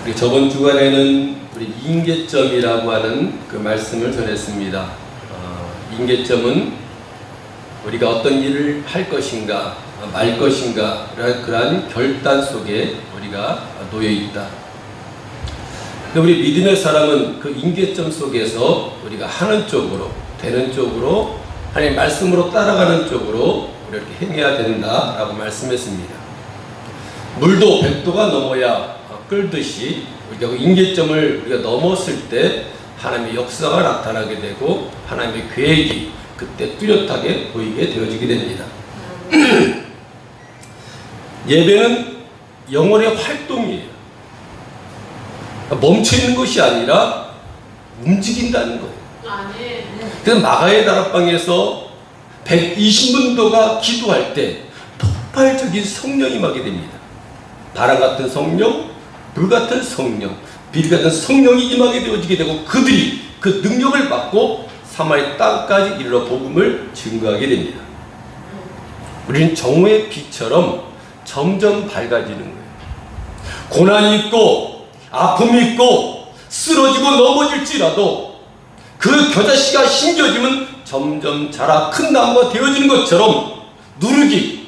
우리 저번 주간에는 우리 인계점이라고 하는 그 말씀을 전했습니다. 인계점은 우리가 어떤 일을 할 것인가 말 것인가 그러한 결단 속에 우리가 놓여 있다. 우리 믿음의 사람은 그 인계점 속에서 우리가 하는 쪽으로, 되는 쪽으로, 하나님의 말씀으로 따라가는 쪽으로 이렇게 행해야 된다라고 말씀했습니다. 물도 100도가 넘어야 끓듯이 우리가 그 인계점을 우리가 넘었을 때 하나님의 역사가 나타나게 되고 하나님의 계획이 그때 뚜렷하게 보이게 되어지게 됩니다. 예배는 영혼의 활동이에요. 멈춰 있는 것이 아니라 움직인다는 거예요. 그래서 마가의 다락방에서 120문도가 기도할 때 폭발적인 성령이 임하게 됩니다. 바람 같은 성령, 불 같은 성령, 비리 같은 성령이 임하게 되어지게 되고 그들이 그 능력을 받고 사마리 땅까지 이르러 복음을 증거하게 됩니다. 우리는 정오의 빛처럼 점점 밝아지는 거예요. 고난이 있고 아픔이 있고 쓰러지고 넘어질지라도 그 겨자씨가 심겨지면 점점 자라 큰 나무가 되어지는 것처럼 누룩이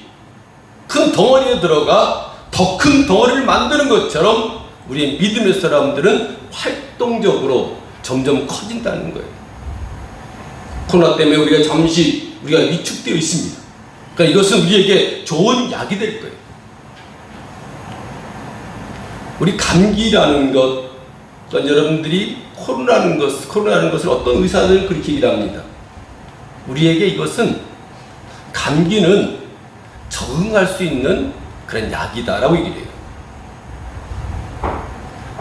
큰 덩어리에 들어가 더 큰 덩어리를 만드는 것처럼 우리의 믿음의 사람들은 활동적으로 점점 커진다는 거예요. 코로나 때문에 우리가 잠시 위축되어 있습니다. 그러니까 이것은 우리에게 좋은 약이 될 거예요. 우리 감기라는 것, 여러분들이 코로나라는 것을 어떤 의사들은 그렇게 일합니다. 우리에게 이것은 감기는 적응할 수 있는 그런 약이다라고 얘기를 해요.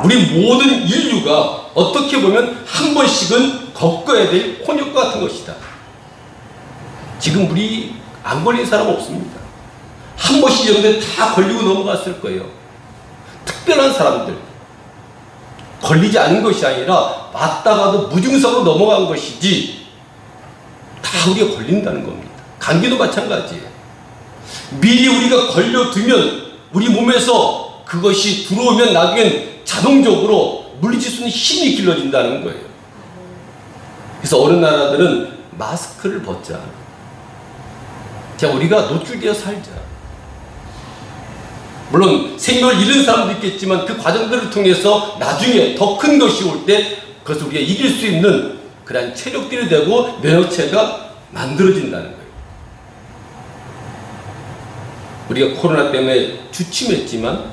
우리 모든 인류가 어떻게 보면 한 번씩은 겪어야 될 혼역 같은 것이다. 지금 우리 안 걸린 사람 없습니다. 한 번씩 이런데 다 걸리고 넘어갔을 거예요. 특별한 사람들, 걸리지 않은 것이 아니라 맞다가도 무증상으로 넘어간 것이지 다 우리가 걸린다는 겁니다. 감기도 마찬가지예요. 미리 우리가 걸려두면 우리 몸에서 그것이 들어오면 나중엔 자동적으로 물리칠 수 있는 힘이 길러진다는 거예요. 그래서 어느 나라들은 마스크를 벗자. 자, 우리가 노출되어 살자. 물론 생명을 잃은 사람도 있겠지만 그 과정들을 통해서 나중에 더 큰 것이 올 때 그것을 우리가 이길 수 있는 그런 체력들이 되고 면역체가 만들어진다는 거예요. 우리가 코로나 때문에 주춤했지만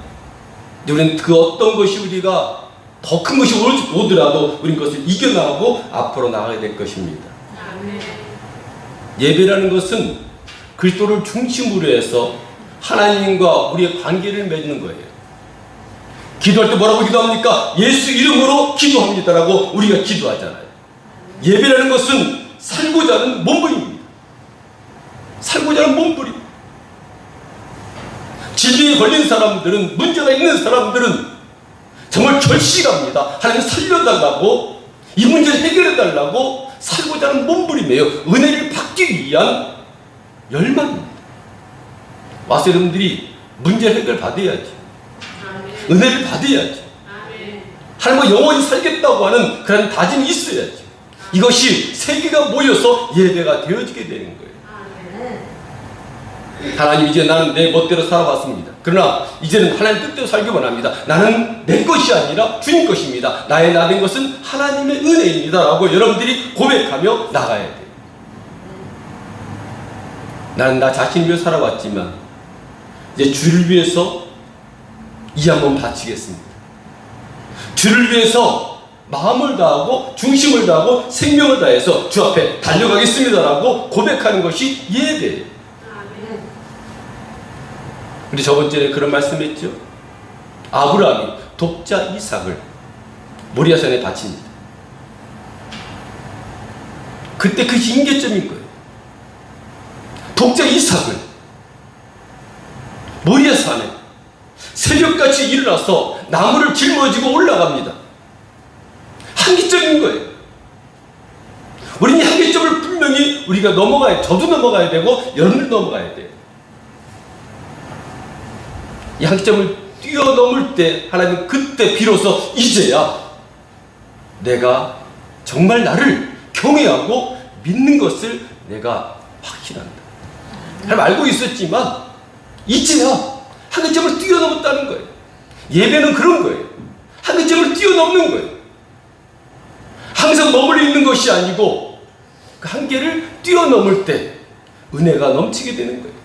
우리는 그 어떤 것이 우리가 더 큰 것이 오더라도 우리는 그것을 이겨나가고 앞으로 나가야 될 것입니다. 예배라는 것은 그리스도를 중심으로 해서 하나님과 우리의 관계를 맺는 거예요. 기도할 때 뭐라고 기도합니까? 예수 이름으로 기도합니다라고 우리가 기도하잖아요. 예배라는 것은 살고자 하는 몸부림입니다. 살고자 하는 몸부림. 질병에 걸린 사람들은, 문제가 있는 사람들은 정말 결심합니다. 하나님 살려달라고, 이 문제를 해결해달라고 살고자 하는 몸부림이에요. 은혜를 받기 위한 열망입니다. 와서 여러분들이 문제를 해결받아야지. 은혜를 받아야지. 하나님과 영원히 살겠다고 하는 그런 다짐이 있어야지. 이것이 세계가 모여서 예배가 되어지게 되는 거예요. 하나님, 이제 나는 내 멋대로 살아왔습니다. 그러나 이제는 하나님 뜻대로 살기 원합니다. 나는 내 것이 아니라 주님 것입니다. 나의 나된 것은 하나님의 은혜입니다 라고 여러분들이 고백하며 나가야 돼요. 나는 나 자신을 위해 살아왔지만 이제 주를 위해서 이 한번 바치겠습니다. 주를 위해서 마음을 다하고 중심을 다하고 생명을 다해서 주 앞에 달려가겠습니다 라고 고백하는 것이 예배예요. 우리 저번 주에 그런 말씀했죠. 아브라함이 독자 이삭을 모리아산에 바칩니다. 그때 그 인계점인 거예요. 독자 이삭을 모리아산에 새벽같이 일어나서 나무를 짊어지고 올라갑니다. 한계점인 거예요. 우리는 한계점을 분명히 우리가 저도 넘어가야 되고 여러분들 넘어가야 돼요. 이 한계점을 뛰어넘을 때 하나님은 그때 비로소 이제야 내가 정말 나를 경외하고 믿는 것을 내가 확신한다. 하나님 알고 있었지만 이제야 한계점을 뛰어넘었다는 거예요. 예배는 그런 거예요. 한계점을 뛰어넘는 거예요. 항상 머물러 있는 것이 아니고 그 한계를 뛰어넘을 때 은혜가 넘치게 되는 거예요.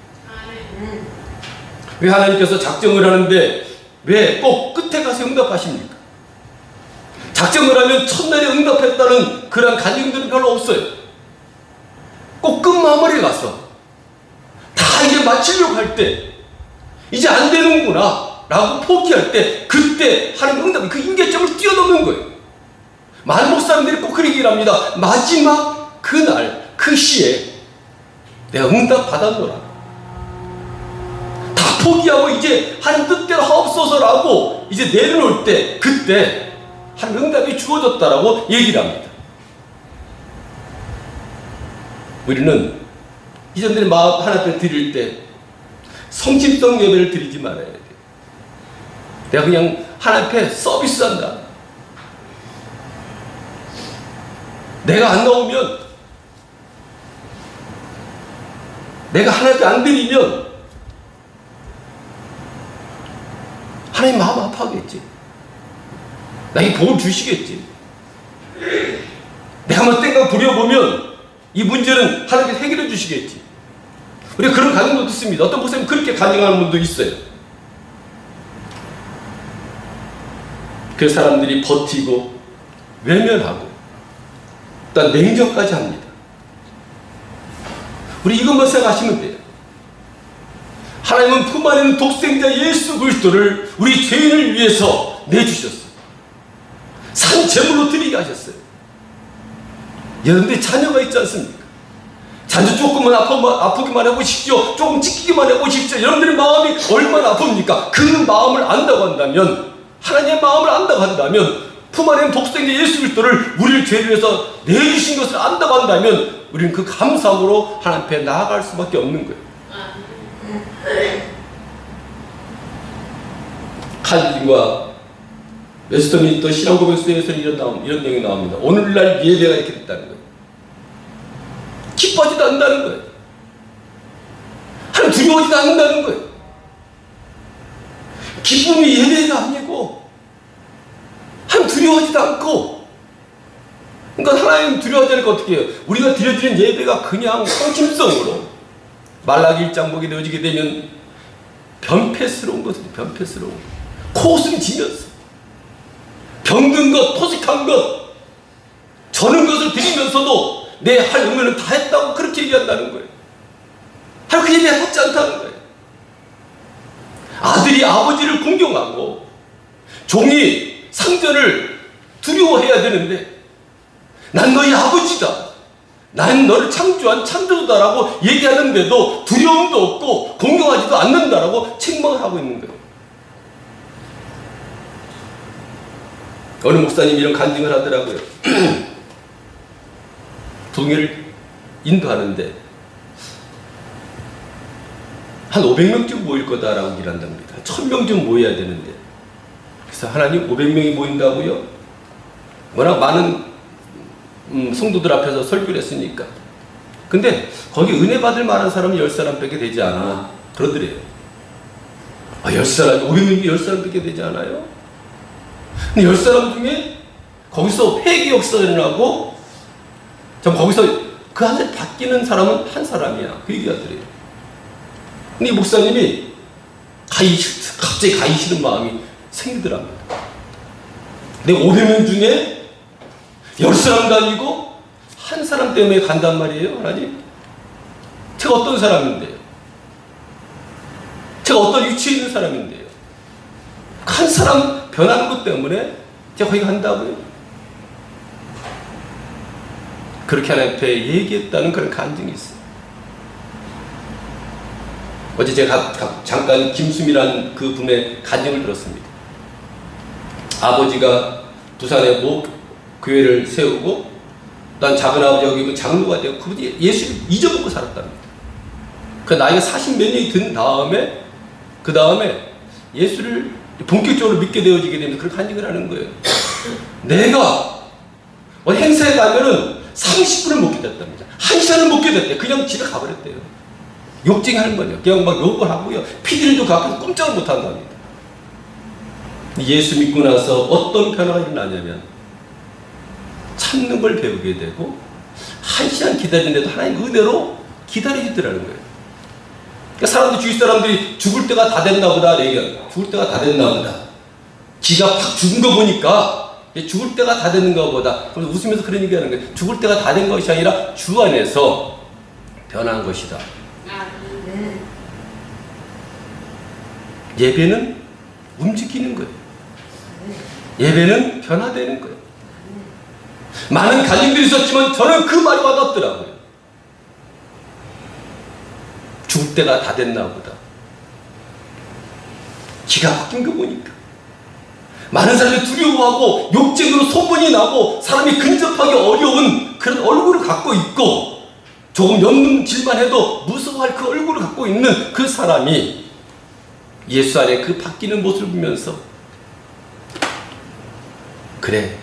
왜 하나님께서 작정을 하는데 왜 꼭 끝에 가서 응답하십니까? 작정을 하면 첫날에 응답했다는 그런 간증들은 별로 없어요. 꼭 끝마무리에 가서 다 이제 마치려고 할 때 이제 안 되는구나 라고 포기할 때 그때 하나님 응답이 그 임계점을 뛰어넘는 거예요. 많은 목사님들이 꼭 그렇게 얘기를 합니다. 마지막 그날 그 시에 내가 응답 받았노라. 다 포기하고 이제 하나님 뜻대로 하옵소서라고 이제 내려놓을 때 그때 하나님 응답이 주어졌다라고 얘기를 합니다. 우리는 이전들의 마음 하나님 앞에 드릴 때 성심성 예배를 드리지 말아야 돼요. 내가 그냥 하나님 앞에 서비스한다. 내가 안 나오면, 내가 하나님 앞에 안 드리면 하나님 마음 아파하겠지. 나에게 복을 주시겠지. 내가 한번 땡깡 부려보면 이 문제는 하나님께서 해결해 주시겠지. 우리가 그런 가정도 있습니다. 어떤 목사님 그렇게 가정하는 분도 있어요. 그 사람들이 버티고 외면하고 또 냉정까지 합니다. 우리 이것만 생각하시면 돼요. 하나님은 품 안에 있는 독생자 예수 그리스도를 우리 죄인을 위해서 내주셨어요. 산 제물로 드리게 하셨어요. 여러분들이 자녀가 있지 않습니까? 자녀 조금만 아프기만 해보십시오. 조금 찢기기만 해보십시오. 여러분들의 마음이 얼마나 아픕니까? 그 마음을 안다고 한다면, 하나님의 마음을 안다고 한다면, 품 안에 있는 독생자 예수 그리스도를 우리를 죄를 위해서 내주신 것을 안다고 한다면 우리는 그 감사함으로 하나님 앞에 나아갈 수밖에 없는 거예요. 칼빈과 웨스터민스터 신앙고백서에서는 이런 내용이 나옵니다. 오늘날 예배가 이렇게 됐다는 거예요. 기뻐하지도 않는다는 거예요. 하나님 두려워하지도 않는다는 거예요. 기쁨이 예배가 아니고 하나님 두려워하지도 않고, 그러니까 하나님 두려워하지 않으니까 어떻게 해요? 우리가 드려지는 예배가 그냥 성심성으로 말라기 1장 보게 되어지게 되면 변폐스러운 것은 변폐스러운 코웃음 지면서 병든 것, 토식한 것, 저는 것을 드리면서도 내 할 의무는 다 했다고 그렇게 얘기한다는 거예요. 하나님 그 예배 받지 않다는 거예요. 아들이 아버지를 공경하고 종이 상전을 두려워해야 되는데 난 너희 아버지다, 난 너를 창조한 창조주다라고 얘기하는데도 두려움도 없고 공경하지도 않는다라고 책망을 하고 있는 거예요. 어느 목사님이 이런 간증을 하더라고요. 동해를 인도하는데 한 500명쯤 모일 거다라고 얘기를 한답니다. 1000명쯤 모여야 되는데, 그래서 하나님 500명이 모인다고요? 워낙 많은 성도들 앞에서 설교를 했으니까. 근데 거기 은혜 받을 만한 사람은 10사람밖에 되지 않아 그러더래요. 10사람, 500명이 10사람밖에 되지 않아요? 근데 10사람 중에 거기서 회개 역사를 하고 전 거기서 그 안에 바뀌는 사람은 한 사람이야, 그 얘기하더래요. 근데 이 목사님이 갑자기 가기 싫은 마음이 생기더랍니다. 근데 500명 중에 10사람도 아니고 한 사람 때문에 간단 말이에요. 하나님, 제가 어떤 사람인데요? 제가 어떤 위치에 있는 사람인데요? 한 사람 변하는 것 때문에 제가 거기 간다고요? 그렇게 하나님 앞에 얘기했다는 그런 간증이 있어요. 어제 제가 잠깐 김수미라는 그 분의 간증을 들었습니다. 아버지가 부산에 교회를 세우고, 난 작은 아버지가 여기 장로가 되고, 그분이 예수를 잊어먹고 살았답니다. 그 나이가 40몇 년이 든 다음에, 그 다음에 예수를 본격적으로 믿게 되어지게 되면 그렇게 간증을 하는 거예요. 내가 어디 행사에 가면은 30분을 못 기다렸답니다. 1시간을 못 기다렸대. 그냥 집에 가버렸대요. 욕쟁이하는 거예요. 그냥 막 욕을 하고요. 피디들도 가끔 꼼짝을 못 한답니다. 예수 믿고 나서 어떤 변화가 일어나냐면 참는 걸 배우게 되고 1시간 기다리는데도 하나님 은혜로 기다리시더라는 거예요. 그러니까 사람들, 주위 사람들이 죽을 때가 다 됐나 보다. 죽을 때가 다 됐나 보다. 지가 팍 죽은 거 보니까 죽을 때가 다 됐는가 보다. 그래서 웃으면서 그런 얘기 하는 거예요. 죽을 때가 다 된 것이 아니라 주 안에서 변한 것이다. 예배는 움직이는 거예요. 예배는 변화되는 거예요. 많은 갈림들이 있었지만 저는 그 말이 와닿더라고요. 죽을 때가 다 됐나 보다. 기가 바뀐 거 보니까 많은 사람이 두려워하고 욕쟁이로 소문이 나고 사람이 근접하기 어려운 그런 얼굴을 갖고 있고 조금 연문질만 해도 무서워할 그 얼굴을 갖고 있는 그 사람이 예수 안에 그 바뀌는 모습을 보면서 그래,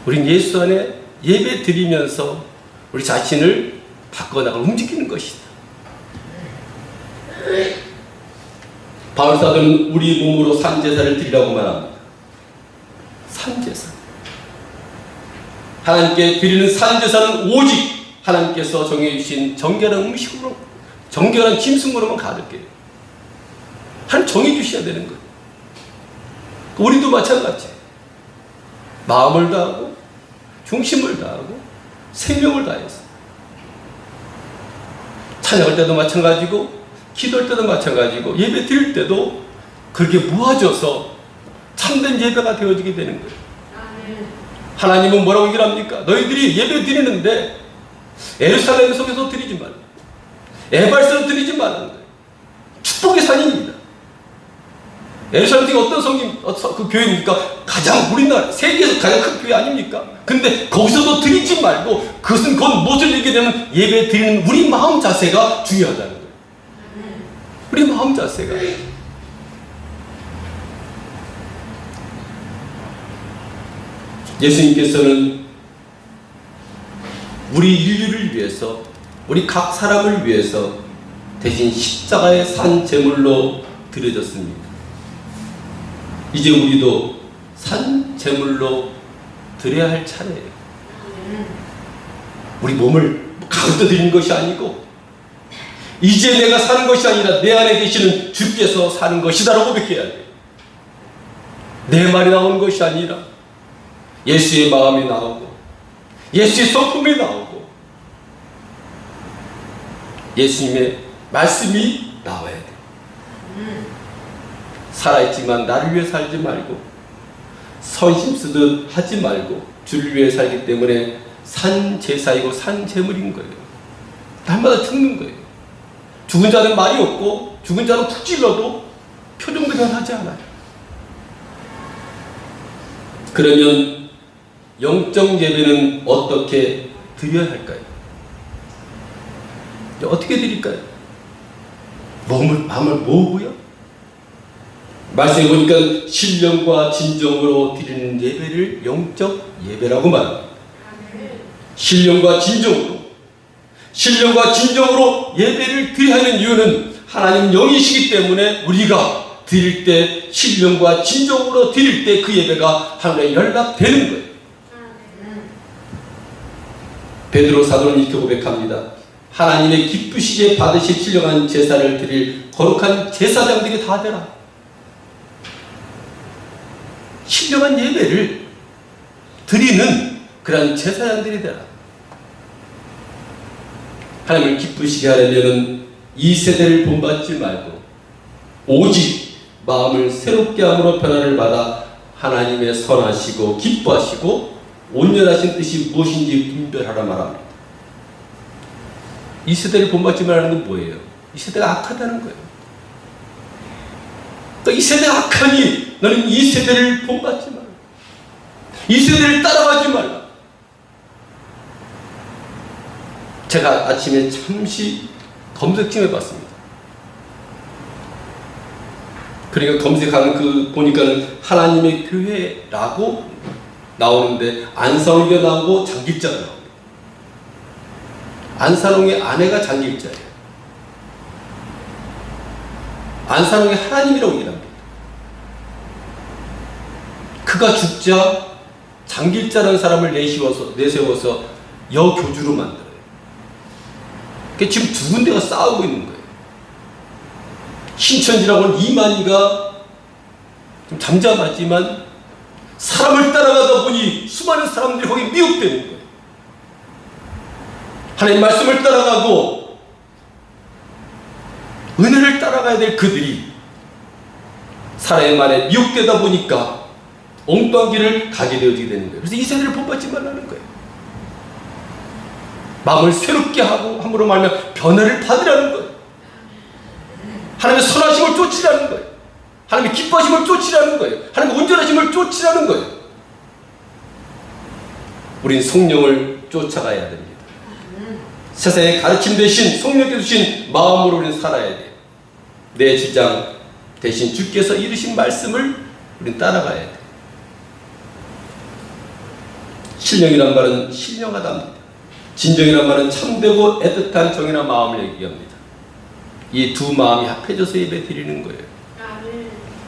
우린 예수 안에 예배 드리면서 우리 자신을 바꿔나갈 움직이는 것이다. 바울사도는 우리 몸으로 산제사를 드리라고 말합니다. 산제사. 하나님께 드리는 산제사는 오직 하나님께서 정해주신 정결한 음식으로, 정결한 짐승으로만 가득해요. 하나님 정해주셔야 되는 거예요. 우리도 마찬가지예요. 마음을 다하고 중심을 다하고 생명을 다해서 찬양할 때도 마찬가지고 기도할 때도 마찬가지고 예배 드릴 때도 그렇게 모아져서 참된 예배가 되어지게 되는 거예요. 하나님은 뭐라고 얘기를 합니까? 너희들이 예배 드리는데 예루살렘 속에서 드리지 말라. 에발스로 드리지 말라는 거예요. 축복의 산입니다. 예루살렘 속에 어떤 그 교회입니까? 가장 우리나라 세계에서 가장 큰 교회 아닙니까? 근데 거기서도 드리지 말고 그것은 곧 무엇을 얘기게 되면 예배 드리는 우리 마음 자세가 중요하다는 거예요. 우리 마음 자세가. 예수님께서는 우리 인류를 위해서, 우리 각 사람을 위해서 대신 십자가의 산 제물로 드려졌습니다. 이제 우리도 산 제물로 드려야 할 차례예요. 우리 몸을 가볍게 드리는 것이 아니고 이제 내가 사는 것이 아니라 내 안에 계시는 주께서 사는 것이다라고 고백해야 돼요. 내 말이 나오는 것이 아니라 예수의 마음이 나오고 예수의 성품이 나오고 예수님의 말씀이 나와야 돼요. 살아있지만 나를 위해 살지 말고 선심 쓰듯 하지 말고 주를 위해 살기 때문에 산 제사이고 산 제물인 거예요. 날마다 죽는 거예요. 죽은 자는 말이 없고 죽은 자는 푹 찔러도 표정도 변하지 않아요. 그러면 영적 예배는 어떻게 드려야 할까요? 어떻게 드릴까요? 마음을 모으고요. 말씀해 보니까 신령과 진정으로 드리는 예배를 영적 예배라고 말합니다. 신령과 진정으로 예배를 드려야 하는 이유는 하나님 영이시기 때문에 우리가 드릴 때 신령과 진정으로 드릴 때 그 예배가 하나님과 연락되는 거예요. 베드로 사도는 이렇게 고백합니다. 하나님의 기쁘시게 받으실 신령한 제사를 드릴 거룩한 제사장들이 다 되라. 신령한 예배를 드리는 그런 제사장들이 되라. 하나님을 기쁘시게 하려면 이 세대를 본받지 말고 오직 마음을 새롭게 함으로 변화를 받아 하나님의 선하시고 기뻐하시고 온전하신 뜻이 무엇인지 분별하라 말합니다. 이 세대를 본받지 말라는 건 뭐예요? 이 세대가 악하다는 거예요. 또 이 세대가 악하니 너는 이 세대를 본받지 말라. 이 세대를 따라가지 말라. 제가 아침에 잠시 검색 좀 해봤습니다. 그러니까 검색하는 보니까는 하나님의 교회라고 나오는데 안산홍이가 나오고 장길자가 나옵니다. 안산홍의 아내가 장길자예요. 안산홍의 하나님이라고 얘기합니다. 그가 죽자 장길자라는 사람을 내세워서 여교주로 만들어요. 그러니까 지금 두 군데가 싸우고 있는 거예요. 신천지라고 하는 이만희가 좀 잠잠하지만 사람을 따라가다 보니 수많은 사람들이 거기 미혹되는 거예요. 하나님 말씀을 따라가고 은혜를 따라가야 될 그들이 사람의 말에 미혹되다 보니까 엉뚱한 길을 가게 되어지게 되는 거예요. 그래서 이 세대를 본받지 말라는 거예요. 마음을 새롭게 하고 함으로 말하면 변화를 받으라는 거예요. 하나님의 선하심을 쫓으라는 거예요. 하나님의 기뻐하심을 쫓으라는 거예요. 하나님의 온전하심을 쫓으라는 거예요. 우린 성령을 쫓아가야 됩니다. 세상의 가르침 대신 성령께서 주신 마음으로 우리는 살아야 돼요. 내 주장 대신 주께서 이루신 말씀을 우리는 따라가야 돼요. 신령이란 말은 신령하답니다. 진정이란 말은 참되고 애틋한 정이나 마음을 얘기합니다. 이 두 마음이 합해져서 예배 드리는 거예요.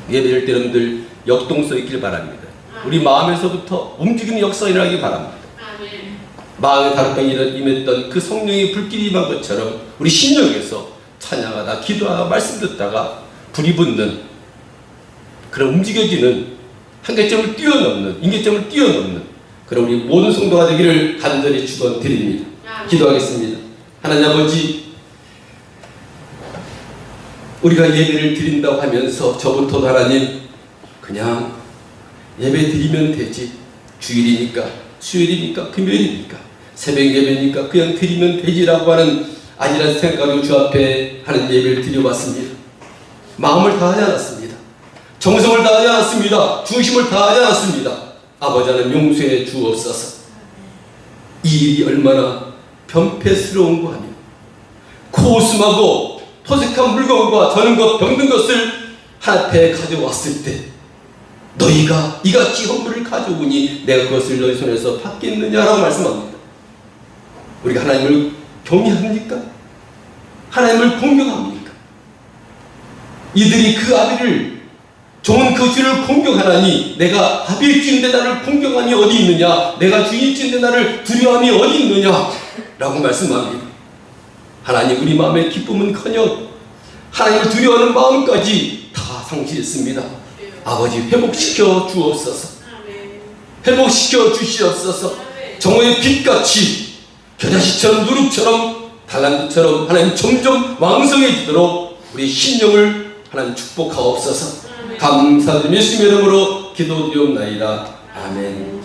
예배를 때 여러분들 역동성 있길 바랍니다. 우리 마음에서부터 움직이는 역사가 일어나기 바랍니다. 마음의 다락방에 임했던 그 성령의 불길이 임한 것처럼 우리 신령에서 찬양하다 기도하다 말씀 듣다가 불이 붙는 그런 움직여지는 한계점을 뛰어넘는 임계점을 뛰어넘는 그런 우리 모든 성도가 되기를 간절히 축원드립니다. 기도하겠습니다. 하나님 아버지, 우리가 예배를 드린다고 하면서 저부터도 하나님 그냥 예배 드리면 되지, 주일이니까 수요일이니까 금요일이니까 새벽 예배니까 그냥 드리면 되지라고 하는 아니라는 생각으로 주 앞에 하는 예배를 드려봤습니다. 마음을 다하지 않았습니다. 정성을 다하지 않았습니다. 중심을 다하지 않았습니다. 아버지 하나님 용서해 주옵소서. 이 일이 얼마나 변폐스러운 거 하며 고스하고 토색한 물건과 저는 것 병든 것을 하나님께 가져왔을 때 너희가 이같이 헌물을 가져오니 내가 그것을 너희 손에서 받겠느냐라고 말씀합니다. 우리가 하나님을 경외합니까? 하나님을 공경합니까? 이들이 그 아비를 종은 그 주를 공경하나니 내가 아비의 주인데 나를 공경함이 어디 있느냐, 내가 주인의 주인데 나를 두려움이 어디 있느냐 라고 말씀합니다. 하나님, 우리 마음의 기쁨은커녕 하나님을 두려워하는 마음까지 다 상실했습니다. 아버지, 회복시켜 주옵소서. 회복시켜 주시옵소서. 정오의 빛같이 겨자씨처럼 누룩처럼 달란트처럼 하나님 점점 왕성해지도록 우리 신령을 하나님 축복하옵소서. 감사드리며 예수님의 이름으로 기도드리옵나이다. 아멘.